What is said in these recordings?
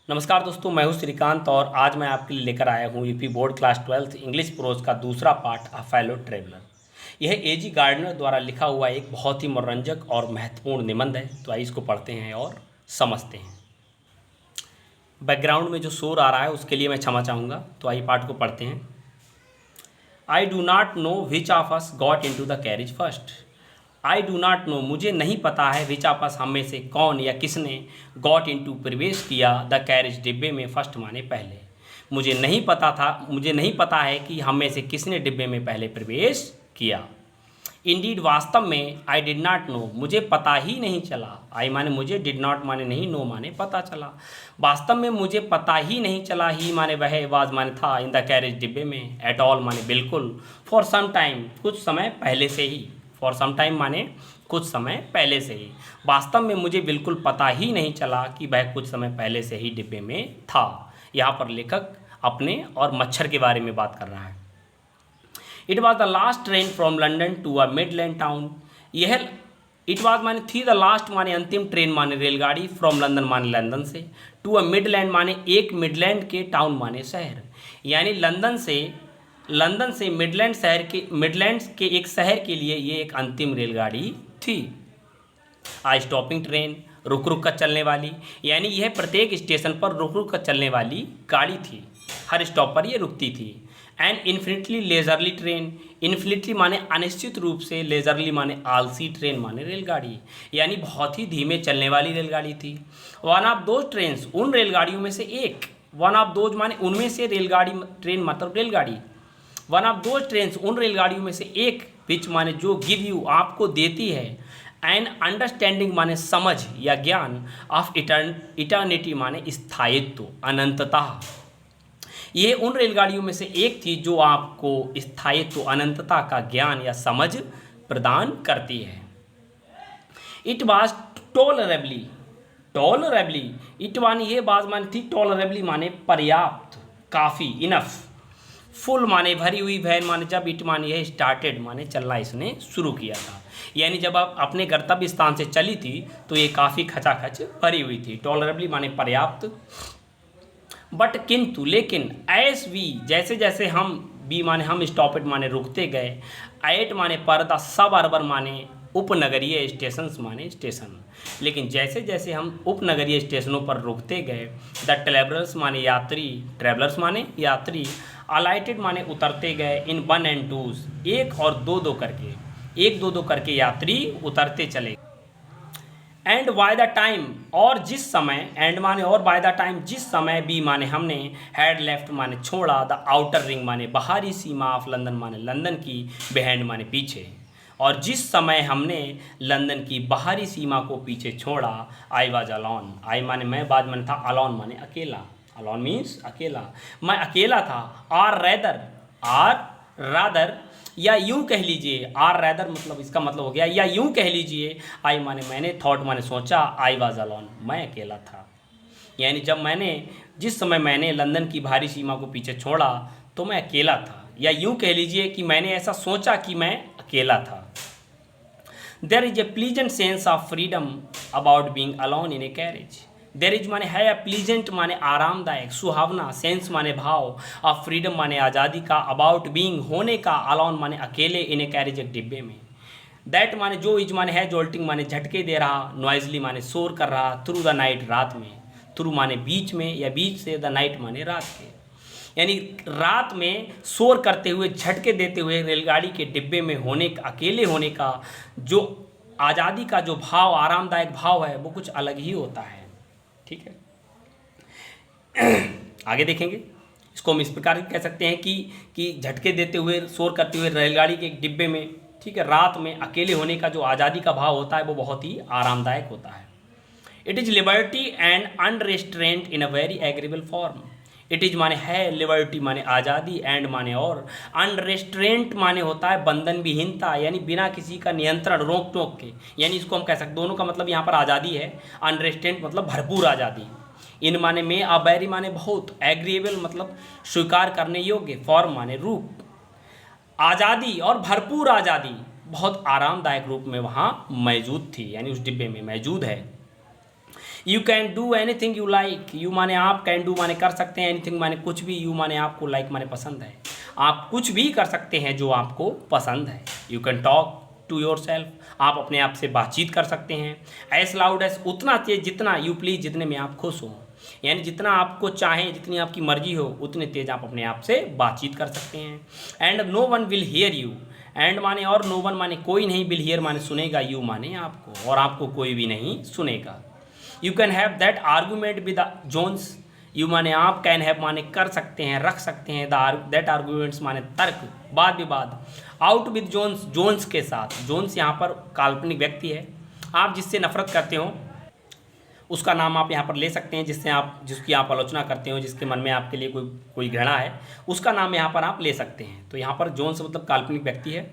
नमस्कार दोस्तों, मैं हूं श्रीकांत और आज मैं आपके लिए लेकर आया हूं UP board class 12 English pros का दूसरा पार्ट अ फेलो ट्रेवलर। यह एजी गार्डनर द्वारा लिखा हुआ एक बहुत ही मनोरंजक और महत्वपूर्ण निबंध है। तो आइए इसको पढ़ते हैं और समझते हैं। बैकग्राउंड में जो शोर आ रहा है उसके लिए मैं क्षमा चाहूँगा। तो आइए पार्ट को पढ़ते हैं। I do not know which of us got into the carriage first. I do not know, मुझे नहीं पता है, विच ऑफ अस, हम में से कौन या किसने, गॉट इनटू, प्रवेश किया, द कैरेज, डिब्बे में, फर्स्ट माने पहले। मुझे नहीं पता है कि हम में से किसने डिब्बे में पहले प्रवेश किया। इंडीड, वास्तव में, आई डिड नॉट नो, मुझे पता ही नहीं चला। आई माने मुझे, डिड नॉट माने नहीं, नो माने पता चला। वास्तव में मुझे पता ही नहीं चला, ही माने वह, वाज माने था, इन द कैरेज, डिब्बे में, एट ऑल माने बिल्कुल, फॉर सम टाइम, कुछ समय पहले से ही, फॉर सम टाइम माने कुछ समय पहले से ही। वास्तव में मुझे बिल्कुल पता ही नहीं चला कि वह कुछ समय पहले से ही डिब्बे में था। यहाँ पर लेखक अपने और मच्छर के बारे में बात कर रहा है। It was the last train from London to a midland town. यह इट वॉज माने थी, द लास्ट माने अंतिम, ट्रेन माने रेलगाड़ी, फ्रॉम लंदन माने लंदन से, टू अ मिडलैंड माने एक, मिडलैंड के, टाउन माने शहर। यानी लंदन से मिडलैंड्स के एक शहर के लिए ये एक अंतिम रेलगाड़ी थी। आ स्टॉपिंग ट्रेन, रुक रुक कर चलने वाली, यानी यह प्रत्येक स्टेशन पर रुक रुक कर चलने वाली गाड़ी थी। हर स्टॉप पर ये रुकती थी। And infinitely leisurely train, infinitely माने अनिश्चित रूप से, लेजरली माने आलसी, ट्रेन माने रेलगाड़ी, यानी बहुत ही धीमे चलने वाली रेलगाड़ी थी। वन ऑफ दो ट्रेन्स, उन रेलगाड़ियों में से एक, वन ऑफ दोज माने उनमें से, रेलगाड़ी ट्रेन मतलब रेलगाड़ी, वन ऑफ दो ट्रेन्स, उन रेलगाड़ियों में से एक, विच माने जो, गिव यू आपको देती है, एन अंडरस्टैंडिंग माने समझ या ज्ञान, ऑफ इटर्निटी माने स्थायित्व, अनंतता। ये उन रेलगाड़ियों में से एक थी जो आपको स्थायित्व, अनंतता का ज्ञान या समझ प्रदान करती है। इट वॉज टॉलरेबली, इट माने ये बात माने थी, टॉलरेबली माने पर्याप्त, काफ़ी, इनफ, फुल माने भरी हुई, वैन माने जब, इट माने यह, स्टार्टेड माने चलना इसने शुरू किया था। यानी जब आप अपने गंतव्य स्थान से चली थी तो ये काफ़ी खचाखच भरी हुई थी। टॉलरेबली माने पर्याप्त। बट किंतु, लेकिन, एस वी, जैसे जैसे हम, बी माने हम, स्टॉपेड माने रुकते गए, एट माने पर, द सब अर्बन माने उपनगरीय, स्टेशंस माने स्टेशन, लेकिन जैसे जैसे हम उपनगरीय स्टेशनों पर रुकते गए, द ट्रेवलर्स माने यात्री, ट्रेवलर्स माने यात्री, अलाइटेड माने उतरते गए, इन वन एंड टूज, एक और दो दो करके, एक दो दो करके यात्री उतरते चले। एंड बाय द टाइम, और जिस समय, एंड माने और, बाय द टाइम जिस समय, बी माने हमने, हैड लेफ्ट माने छोड़ा, द आउटर रिंग माने बाहरी सीमा, ऑफ लंदन माने लंदन की, बिहाइंड माने पीछे, और जिस समय हमने लंदन की बाहरी सीमा को पीछे छोड़ा, आई वाज अलॉन, आई माने मैं, बाद माने था, अलॉन माने अकेला, अलॉन मीन्स अकेला, मैं अकेला था। आर रादर, या यूं कह लीजिए, आर रैदर मतलब इसका मतलब हो गया, या यूं कह लीजिए, आई माने मैंने, थॉट माने सोचा, आई वाज अलॉन, मैं अकेला था। यानी जिस समय मैंने लंदन की भारी सीमा को पीछे छोड़ा तो मैं अकेला था, या यूं कह लीजिए कि मैंने ऐसा सोचा कि मैं अकेला था। There is a pleasant sense of freedom about being alone in a carriage. There is माने है, प्लीजेंट माने आरामदायक, सुहावना, सेंस माने भाव, ऑफ फ्रीडम माने आज़ादी का, अबाउट बीइंग होने का, अलॉन माने अकेले, इन ए कैरेज एक डिब्बे में। दैट माने जो, इज माने है, जोल्टिंग माने झटके दे रहा, नॉइजली माने शोर कर रहा, थ्रू द नाइट रात में, थ्रू माने बीच में या बीच से, द नाइट माने रात के, यानी रात में शोर करते हुए, झटके देते हुए, रेलगाड़ी के डिब्बे में होने का, अकेले होने का जो आज़ादी का जो भाव, आरामदायक भाव है, वो कुछ अलग ही होता है। ठीक है, आगे देखेंगे। इसको हम इस प्रकार कह सकते हैं कि झटके देते हुए, शोर करते हुए रेलगाड़ी के एक डिब्बे में, ठीक है, रात में अकेले होने का जो आज़ादी का भाव होता है वो बहुत ही आरामदायक होता है। It is liberty and unrestraint in a very agreeable form. It is माने है, लिबर्टी माने आज़ादी, एंड माने और, अनरेस्ट्रेंट माने होता है बंधन विहीनता, यानी बिना किसी का नियंत्रण, रोक टोक के, यानी इसको हम कह सकते, दोनों का मतलब यहाँ पर आज़ादी है। अनरेस्ट्रेंट मतलब भरपूर आज़ादी, इन माने में, अबैरी माने बहुत, एग्रीएबल मतलब स्वीकार करने योग्य, फॉर्म माने रूप, आज़ादी और भरपूर आज़ादी बहुत आरामदायक रूप में वहाँ मौजूद थी, यानी उस डिब्बे में मौजूद है। You can do anything you like, you माने आप, कैन डू माने कर सकते हैं, एनीथिंग माने कुछ भी, यू माने आपको, लाइक माने पसंद है, आप कुछ भी कर सकते हैं जो आपको पसंद है। You can talk to yourself, आप अपने आप से बातचीत कर सकते हैं। एज लाउड एज, उतना तेज जितना, यू प्लीज जितने में आप खुश हो, यानी जितना आपको चाहें, जितनी आपकी मर्जी हो उतने तेज आप अपने आप से बातचीत कर सकते हैं। And no one will hear you, and माने और, नो वन माने कोई नहीं, विल हियर माने सुनेगा, यू माने आपको, और आपको कोई भी नहीं सुनेगा। You can have that argument with Jones, you माने आप, कैन हैव माने कर सकते हैं, रख सकते हैं, दैट आर्गूमेंट्स माने तर्क, वाद विवाद, आउट विद जोन्स, जोन्स के साथ, जोन्स यहाँ पर काल्पनिक व्यक्ति है, आप जिससे नफरत करते हो उसका नाम आप यहाँ पर ले सकते हैं, जिसकी आप आलोचना करते हो, जिसके मन में आपके लिए कोई घृणा है, उसका नाम यहाँ पर आप ले सकते हैं। तो यहाँ पर जोन्स मतलब काल्पनिक व्यक्ति है,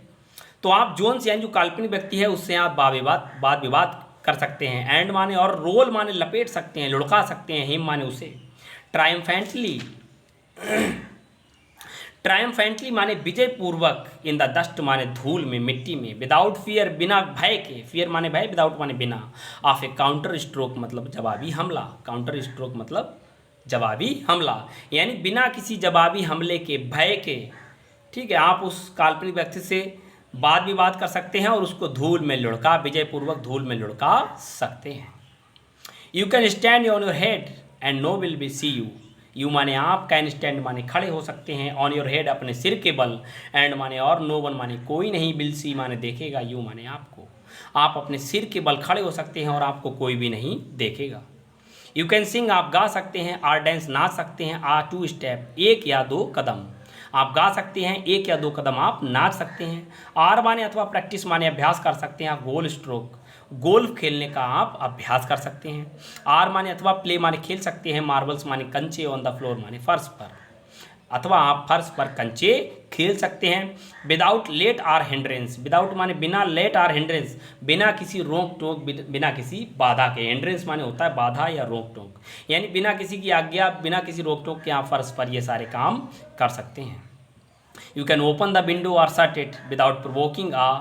तो आप जोन्स यानी जो काल्पनिक व्यक्ति है उससे आप वाद विवाद कर सकते हैं। एंड माने और, रोल माने लपेट सकते हैं, लुढ़का सकते हैं, हिम माने उसे, ट्रायम्फेंटली, ट्रायम्फेंटली माने विजय पूर्वक, इन द डस्ट माने धूल में, मिट्टी में, विदाउट फियर बिना भय के, फियर माने भय, विदाउट माने बिना, ऑफ ए काउंटर स्ट्रोक मतलब जवाबी हमला, काउंटर स्ट्रोक मतलब जवाबी हमला, यानी बिना किसी जवाबी हमले के, भय के, ठीक है, आप उस काल्पनिक व्यक्ति से वाद विवाद कर सकते हैं और उसको धूल में लुढ़का, विजय पूर्वक धूल में लुढ़का सकते हैं। You can stand on your head and no will be see you, you माने आप, कैन स्टैंड माने खड़े हो सकते हैं, ऑन योर हेड अपने सिर के बल, एंड माने और, नो वन माने कोई नहीं, विल सी माने देखेगा, यू माने आपको, आप अपने सिर के बल खड़े हो सकते हैं और आपको कोई भी नहीं देखेगा। यू कैन सिंग, आप गा सकते हैं, आर डांस नाच सकते हैं, आर टू स्टेप एक या दो कदम, आप गा सकते हैं, एक या दो कदम आप नाच सकते हैं। आर माने अथवा प्रैक्टिस माने अभ्यास कर सकते हैं, आप गोल स्ट्रोक, गोल्फ खेलने का आप अभ्यास कर सकते हैं। आर माने अथवा प्ले माने खेल सकते हैं, मार्बल्स माने कंचे, ऑन द फ्लोर माने फर्श पर, अथवा आप फर्श पर कंचे खेल सकते हैं। Without let or hindrance, without माने बिना, लेट आर हिंड्रेंस बिना किसी रोक टोक, बिना किसी बाधा के, हिंड्रेंस माने होता है बाधा या रोक टोक, यानी बिना किसी की आज्ञा, बिना किसी रोक टोक के आप फर्श पर ये सारे काम कर सकते हैं। You can open the window और shut it without provoking a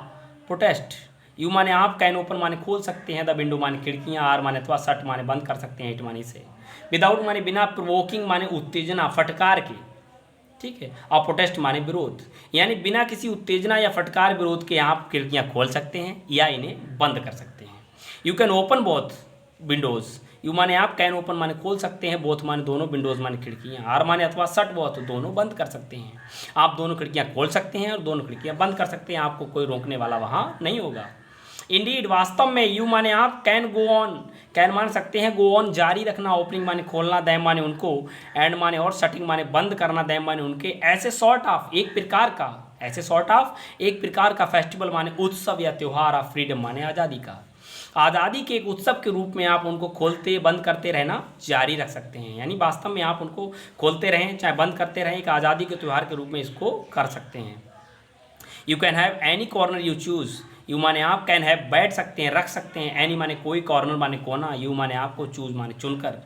protest, you माने आप, कैन ओपन माने खोल सकते हैं, द विंडो माने खिड़कियाँ, आर माने अथवा शट माने बंद कर सकते हैं, इट माने से, विदाउट माने बिना, प्रोवोकिंग माने उत्तेजना फटकार के, ठीक है, और प्रोटेस्ट माने विरोध, यानी बिना किसी उत्तेजना या फटकार विरोध के आप खिड़कियाँ खोल सकते हैं या इन्हें बंद कर सकते हैं। You can open both Windows, you माने आप, कैन ओपन माने खोल सकते हैं, बोथ माने दोनों, विंडोज़ माने खिड़कियाँ, आर माने अथवा शट बोथ दोनों बंद कर सकते हैं, आप दोनों खिड़कियाँ खोल सकते हैं और दोनों खिड़कियाँ बंद कर सकते हैं, आपको कोई रोकने वाला वहाँ नहीं होगा। इंडीड वास्तव में, यू माने आप, कैन गो ऑन, कैन मान सकते हैं, गो ऑन जारी रखना, ओपनिंग माने खोलना, दैम माने उनको, एंड माने और, शटिंग माने बंद करना, दैम माने उनके, ऐसे सॉर्ट ऑफ एक प्रकार का, ऐसे सॉर्ट ऑफ एक प्रकार का, फेस्टिवल माने उत्सव या त्यौहार, ऑफ फ्रीडम माने आज़ादी का, आज़ादी के एक उत्सव के रूप में आप उनको खोलते बंद करते रहना जारी रख सकते हैं, यानी वास्तव में आप उनको खोलते रहें चाहे बंद करते रहें, एक आज़ादी के त्यौहार के रूप में इसको कर सकते हैं। You can have any corner you choose, you माने आप, कैन हैव बैठ सकते हैं, रख सकते हैं, एनी माने कोई, कॉर्नर माने कोना, यू माने आपको, चूज माने चुनकर,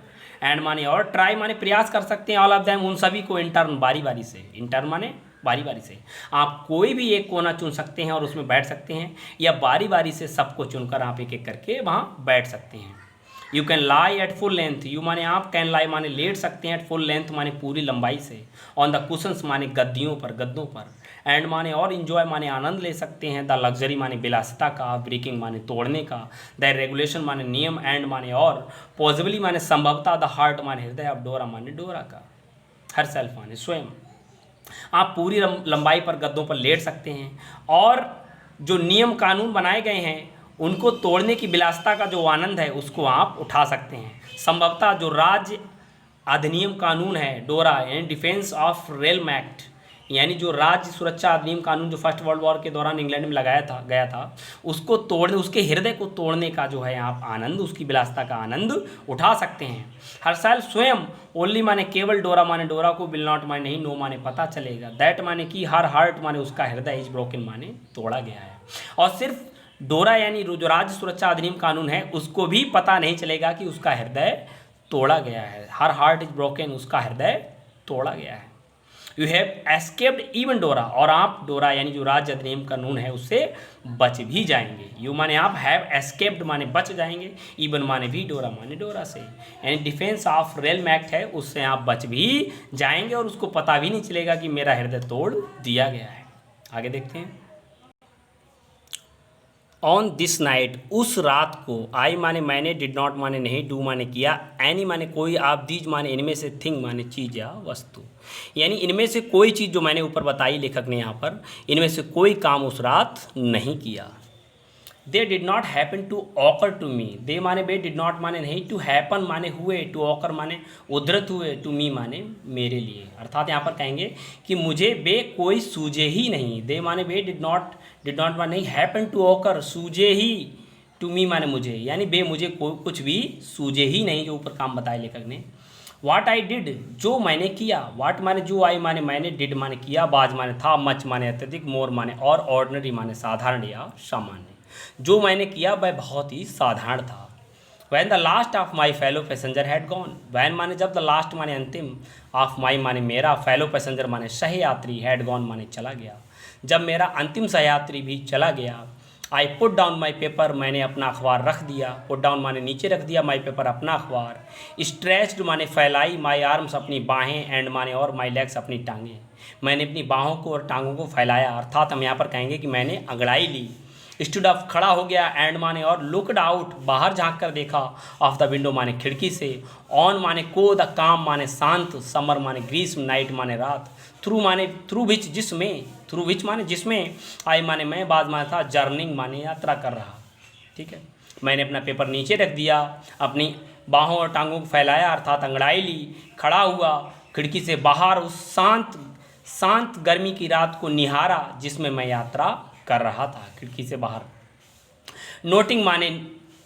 एंड माने और, ट्राई माने प्रयास कर सकते हैं, ऑल ऑफ देम उन सभी को, इंटर्न बारी बारी से, इंटर्न माने बारी बारी से, आप कोई भी एक कोना चुन सकते हैं और उसमें बैठ सकते हैं, या बारी बारी से सबको चुनकर आप एक एक करके वहाँ बैठ सकते हैं। You can lie at full length, you माने आप, कैन लाई माने लेट सकते हैं, एट फुल लेंथ माने पूरी लंबाई से, ऑन द कुशंस माने गद्दियों पर, गद्दों पर, एंड माने और, इंजॉय माने आनंद ले सकते हैं, द लग्जरी माने विलासिता का, ब्रेकिंग माने तोड़ने का, द रेगुलेशन माने नियम, एंड माने और, पॉसिबली माने संभवता, द हार्ट माने हृदय, अब डोरा माने डोरा का, हर सेल्फ माने स्वयं, आप पूरी लंबाई पर गद्दों पर लेट सकते हैं, और जो नियम कानून बनाए गए हैं उनको तोड़ने की विलासिता का जो आनंद है उसको आप उठा सकते हैं। संभवतः जो राज्य अधिनियम कानून है, डोरा एंड डिफेंस ऑफ रेलम एक्ट, यानी जो राज्य सुरक्षा अधिनियम कानून जो फर्स्ट वर्ल्ड वॉर के दौरान इंग्लैंड में गया था उसको तोड़ने, उसके हृदय को तोड़ने का जो है आप आनंद, उसकी विलासिता का आनंद उठा सकते हैं। हर साल स्वयं, ओनली माने केवल, डोरा माने डोरा को, विल नॉट माने नहीं, नो माने पता चलेगा, दैट माने कि, हर हार्ट माने उसका हृदय, इज ब्रोकन माने तोड़ा गया है। और सिर्फ डोरा यानी जो राज्य सुरक्षा अधिनियम कानून है उसको भी पता नहीं चलेगा कि उसका हृदय तोड़ा गया है, हर हार्ट इज ब्रोकन, उसका हृदय तोड़ा गया है। यू हैव एस्केप्ड इवन डोरा, और आप डोरा यानी जो राज अधिनियम कानून है उससे बच भी जाएंगे। यू माने आप, हैव एस्केप्ड माने बच जाएंगे, इवन माने भी, डोरा माने डोरा से, यानी डिफेंस ऑफ रेलम एक्ट है उससे आप बच भी जाएंगे और उसको पता भी नहीं चलेगा कि मेरा हृदय तोड़ दिया गया है। आगे देखते हैं। ऑन दिस नाइट, उस रात को, आई माने मैंने, डिड नॉट माने नहीं, डू माने किया, एनी माने कोई, आप, दीज माने इनमें से, थिंग माने चीज़ या वस्तु, यानी इनमें से कोई चीज़ जो मैंने ऊपर बताई लेखक ने यहाँ पर, इनमें से कोई काम उस रात नहीं किया। They did not happen to occur to me, they माने बे, डिड नॉट माने नहीं, टू हैपन माने हुए, टू ऑकर माने उद्धृत हुए, टू मी माने मेरे लिए, अर्थात यहाँ पर कहेंगे कि मुझे बे कोई सूझे ही नहीं। दे माने बे, डिड नॉट माने नहीं, हैपन टू ऑकर सूझे ही, टू मी माने मुझे, यानी बे मुझे कोई कुछ भी सूझे ही नहीं, जो ऊपर काम बताया लेखक ने। वाट आई डिड, जो मैंने किया, वाट माने जो, आई माने मैंने, डिड माने किया, बाज माने था, मच माने अत्यधिक, मोर माने और, ऑर्डिनरी माने साधारण या सामान्य। जो मैंने किया वह बहुत ही साधारण था। When the last of my fellow passenger had gone, when माने जब, द लास्ट माने अंतिम, ऑफ माई माने मेरा, फेलो पैसेंजर माने सहयात्री, हैड गॉन माने चला गया, जब मेरा अंतिम सहयात्री भी चला गया। I put down my paper, मैंने अपना अखबार रख दिया, पुट डाउन माने नीचे रख दिया, माई पेपर अपना अखबार, स्ट्रेच्ड माने फैलाई, माई आर्म्स अपनी बाहें, एंड माने और, माई लेग्स अपनी टांगें, मैंने अपनी बाहों को और टांगों को फैलाया, अर्थात हम यहाँ पर कहेंगे कि मैंने अंगड़ाई ली। स्टूड अप खड़ा हो गया, एंड माने और, लुकड आउट बाहर झांक कर देखा, ऑफ द विंडो माने खिड़की से, ऑन माने को, द काम माने शांत, समर माने ग्रीष्म, नाइट माने रात, थ्रू माने थ्रू विच जिसमें, थ्रू विच माने जिसमें, आई माने मैं, बाद माने था, जर्निंग माने यात्रा कर रहा। ठीक है, मैंने अपना पेपर नीचे रख दिया, अपनी बाहों और टांगों को फैलाया अर्थात अंगड़ाई ली, खड़ा हुआ, खिड़की से बाहर उस शांत गर्मी की रात को निहारा जिसमें मैं यात्रा कर रहा था, खिड़की से बाहर। नोटिंग माने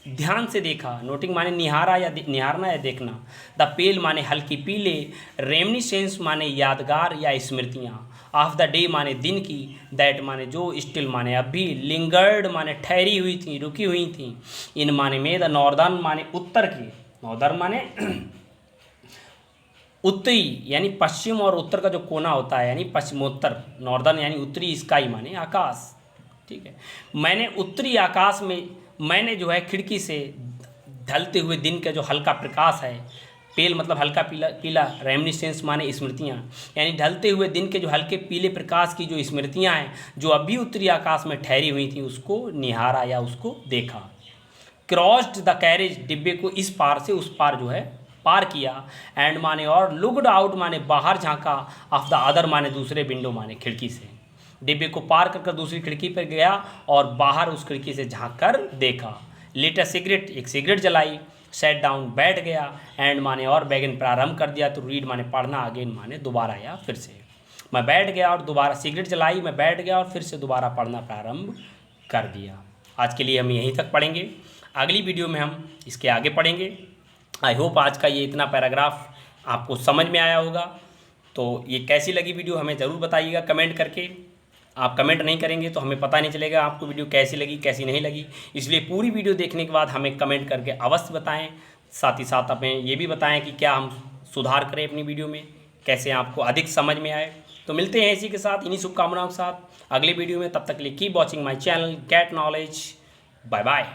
ध्यान से देखा, नोटिंग माने निहारा या निहारना या देखना, द पेल माने हल्की पीले, रेमनिसेंस माने यादगार या स्मृतियाँ, ऑफ द डे माने दिन की, दैट माने जो, स्टिल माने अभी, लिंगर्ड माने ठहरी हुई थी, रुकी हुई थी, इन माने में, द नॉर्दर्न माने उत्तर की, नॉर्दर्न माने उत्तरी यानी पश्चिम और उत्तर का जो कोना होता है यानी पश्चिमोत्तर, नॉर्दर्न यानी उत्तरी, स्काई माने आकाश। ठीक है, मैंने उत्तरी आकाश में, मैंने जो है खिड़की से ढलते हुए दिन का जो हल्का प्रकाश है, पेल मतलब हल्का पीला पीला, रेमनिसेंस माने स्मृतियाँ, यानी ढलते हुए दिन के जो हल्के पीले प्रकाश की जो स्मृतियाँ हैं जो अभी उत्तरी आकाश में ठहरी हुई थी उसको निहारा या उसको देखा। क्रॉस्ड द कैरेज, डिब्बे को इस पार से उस पार जो है पार किया, एंड माने और, लुकड आउट माने बाहर झांका, ऑफ द अदर माने दूसरे, विंडो माने खिड़की से, डिब्बे को पार कर दूसरी खिड़की पर गया और बाहर उस खिड़की से झांक कर देखा। लीट अ सिगरेट, एक सिगरेट जलाई, सेट डाउन बैठ गया, एंड माने और, बैगन प्रारंभ कर दिया, तो रीड माने पढ़ना, अगेन माने दोबारा या फिर से। मैं बैठ गया और दोबारा सिगरेट जलाई, मैं बैठ गया और फिर से दोबारा पढ़ना प्रारंभ कर दिया। आज के लिए हम यहीं तक पढ़ेंगे, अगली वीडियो में हम इसके आगे पढ़ेंगे। आई होप आज का ये इतना पैराग्राफ आपको समझ में आया होगा। तो ये कैसी लगी वीडियो हमें ज़रूर बताइएगा कमेंट करके। आप कमेंट नहीं करेंगे तो हमें पता नहीं चलेगा आपको वीडियो कैसी लगी कैसी नहीं लगी, इसलिए पूरी वीडियो देखने के बाद हमें कमेंट करके अवश्य बताएं। साथ ही साथ हमें ये भी बताएं कि क्या हम सुधार करें अपनी वीडियो में, कैसे आपको अधिक समझ में आए। तो मिलते हैं इसी के साथ, इन्हीं शुभकामनाओं के साथ अगले वीडियो में। तब तक के लिए keep watching my channel get knowledge. Bye bye.